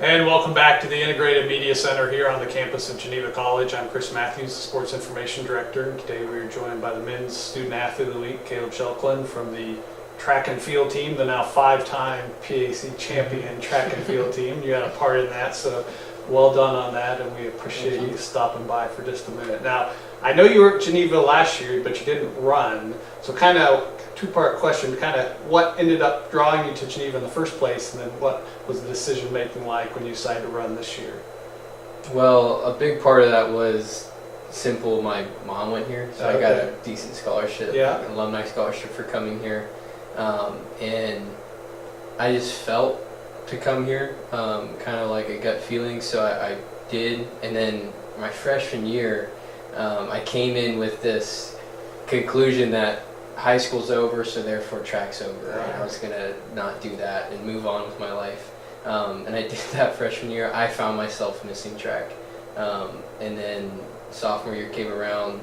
And welcome back to the Integrated Media Center here on the campus of Geneva College. I'm Chris Matthews, the Sports Information Director. And today we are joined by the Men's Student Athlete of the Week, Schaelchlin, from the track and field team, the now 5-time PAC champion track and field team. You had a part in that, so well done on that, and we appreciate you stopping by for just a minute. Now, I know you were at Geneva last year, but you didn't run, so kind of two-part question, kind of what ended up drawing you to Geneva in the first place, and then what was the decision-making like when you decided to run this year? Well, a big part of that was simple. My mom went here, so I got a decent scholarship, an alumni scholarship for coming here. And I just felt to come here, kind of like a gut feeling, so I did. And then my freshman year, I came in with this conclusion that high school's over, so therefore track's over. And I was gonna not do that and move on with my life. And I did that freshman year. I found myself missing track. And then sophomore year came around,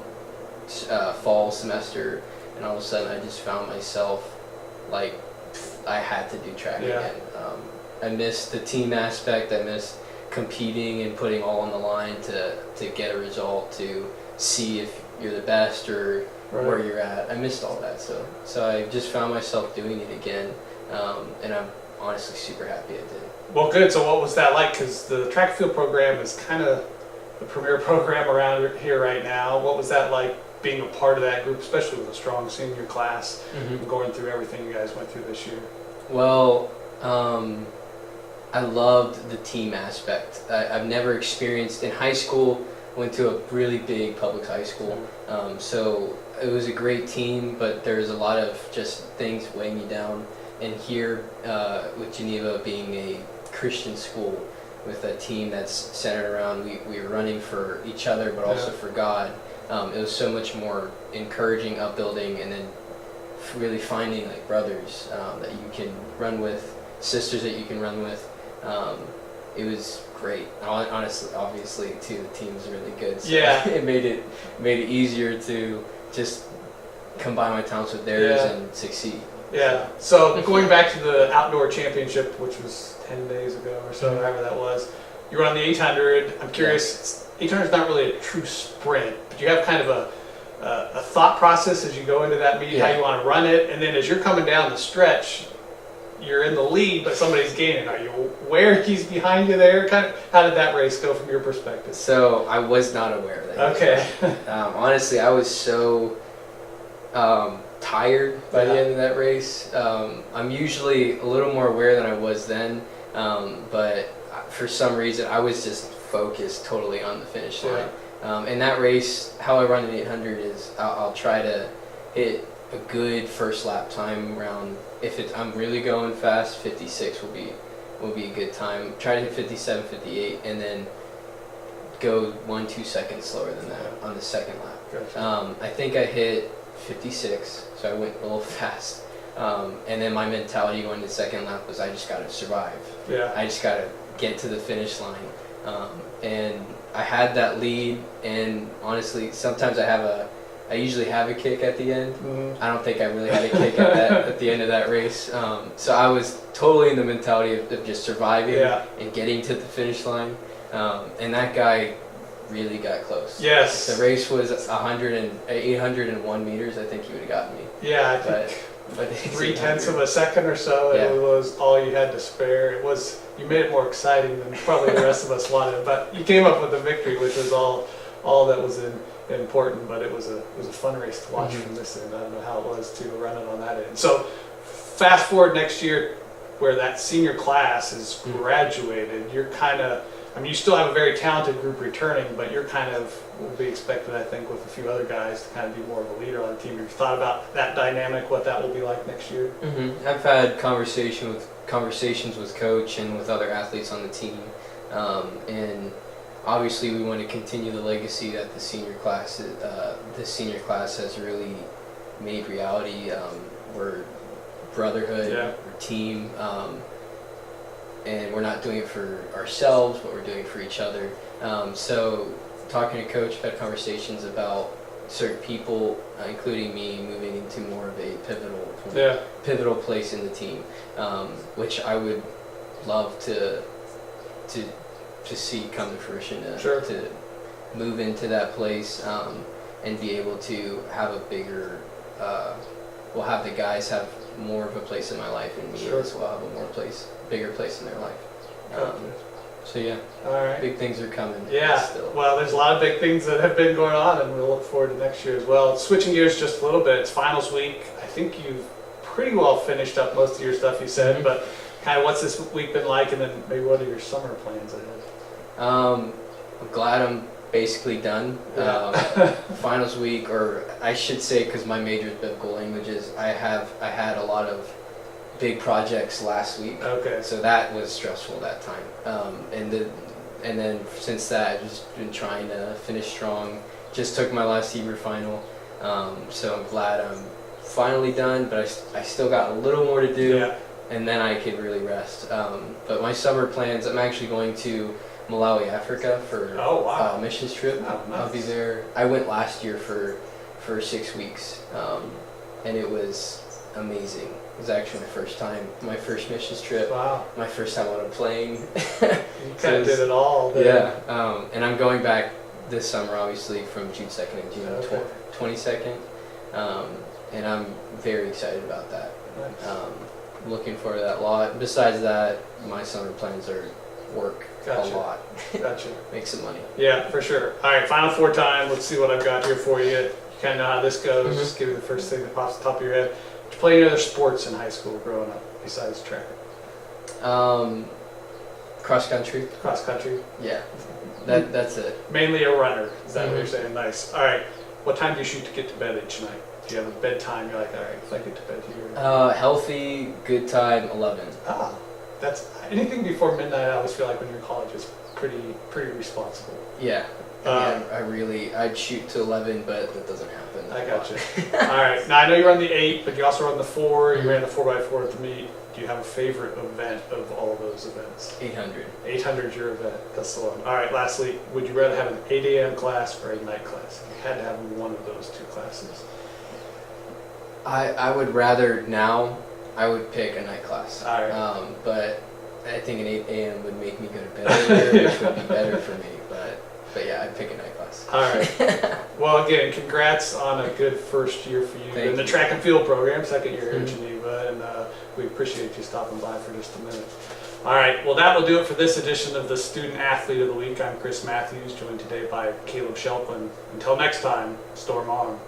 fall semester, and all of a sudden I just found myself like I had to do track again. I missed the team aspect. I missed competing and putting all on the line to get a result, to see if you're the best or where you're at. I missed all that, so I just found myself doing it again, and I'm honestly super happy I did. Well, good. So what was that like? Because the track and field program is kind of the premier program around here right now. What was that like being a part of that group, especially with a strong senior class, and going through everything you guys went through this year? Well, I loved the team aspect. I've never experienced in high school. Went to a really big public high school, so it was a great team, but there's a lot of just things weighing me down. And here, with Geneva being a Christian school with a team that's centered around, we were running for each other, but also for God. It was so much more encouraging, upbuilding, and then really finding like brothers that you can run with, sisters that you can run with. It was great. Honestly, obviously, too, the team was really good. So it made it easier to just combine my talents with theirs and succeed. Yeah. So going back to the outdoor championship, which was 10 days ago or so, however that was, you were on the 800. I'm curious. 800 is not really a true sprint, but you have kind of a thought process as you go into that meet, how you want to run it, and then as you're coming down the stretch, you're in the lead, but somebody's gaining. Are you aware he's behind you there? Kind of, how did that race go from your perspective? So I was not aware of that. Okay. Honestly, I was so tired by the end of that race. I'm usually a little more aware than I was then, but for some reason I was just focused totally on the finish line. And that race, how I run an 800 is I'll try to hit a good first lap time around. If I'm really going fast, 56 will be a good time. Try to hit 57, 58, and then go 1-2 seconds slower than that on the second lap. Gotcha. I think I hit 56, so I went a little fast. And then my mentality going to the second lap was I just got to survive. I just got to get to the finish line. And I had that lead, and honestly, sometimes I usually have a kick at the end. I don't think I really had a kick at the end of that race. So I was totally in the mentality of just surviving and getting to the finish line. And that guy really got close. Yes. The race was 801 meters. I think he would have gotten me. Yeah, I think but 0.3 of a second or so. It was all you had to spare. You made it more exciting than probably the rest of us wanted. But you came up with the victory, which was all that was important. But it was a fun race to watch from this end. I don't know how it was to run it on that end. So fast forward next year, where that senior class is graduated. You're kind of, you still have a very talented group returning, but you're kind of will be expected, I think, with a few other guys to kind of be more of a leader on the team. Have you thought about that dynamic, what that will be like next year? I've had conversations with coach and with other athletes on the team, and obviously we want to continue the legacy that the senior class has really made reality. We're brotherhood, we're team, and we're not doing it for ourselves, but we're doing it for each other. So talking to coach, I've had conversations about certain people, including me, moving into more of a pivotal place in the team, which I would love to to see come to fruition, Sure. to move into that place, and be able to have a bigger, have the guys have more of a place in my life, and me Sure. as well have a bigger place in their life. So yeah, All right. big things are coming. Yeah, Still. well, there's a lot of big things that have been going on, and we'll look forward to next year as well. Switching gears just a little bit, it's finals week. I think you've pretty well finished up most of your stuff you said, Mhm. but kind of what's this week been like, and then maybe what are your summer plans ahead? I'm glad I'm basically done. Yeah. Finals week, or I should say, because my major is biblical languages, I had a lot of big projects last week. Okay. So that was stressful that time. And then since that, I've just been trying to finish strong. Just took my last Hebrew final, so I'm glad I'm finally done. But I still got a little more to do, Yeah. and then I could really rest. But my summer plans, I'm actually going to Malawi, Africa for Oh, wow. a missions trip. Oh, nice. I'll be there. I went last year for 6 weeks, and it was amazing. It was actually my first missions trip. Wow. My first time on a plane. You kind of did it all. Then. Yeah, and I'm going back this summer, obviously, from June 2nd and June Okay. 22nd, and I'm very excited about that. Nice. Looking forward to that a lot. Besides that, my summer plans are work Gotcha. a lot, Gotcha. make some money. Yeah, for sure. All right, Final Four time. Let's see what I've got here for you. You kind of know how this goes. Mhm. Just give me the first thing that pops to the top of your head. Did you play any other sports in high school growing up besides track? Cross country, Cross country? yeah, that's it. Mainly a runner. Is that what you're Mhm. saying? Nice. All right. What time do you shoot to get to bed each night? Do you have a bedtime? You're like, all right, if I get to bed here. Healthy, good time, 11. Ah, that's anything before midnight. I always feel like when you're in college is pretty responsible. Yeah. I'd shoot to 11, but that doesn't happen. I got you. All right. Now I know you run the 8, but you also run the 4. You Mhm. ran the 4x4 at the meet. Do you have a favorite event of all those events? 800. 800 is your event. That's the one. All right. Lastly, would you rather have an 8 a.m. class or a night class? If you had to have one of those two classes. I would rather now. I would pick a night class. All right. But I think an 8 a.m. would make me go to bed earlier, which would be better for me. But yeah, I'd pick a night class. All right. Well, again, congrats on a good first year for you Thank in the you. track and field program, second year here in Mhm. Geneva, and we appreciate you stopping by for just a minute. All right. Well, that will do it for this edition of the Student Athlete of the Week. I'm Chris Matthews, joined today by Caleb Schaelchlin. Until next time, storm on.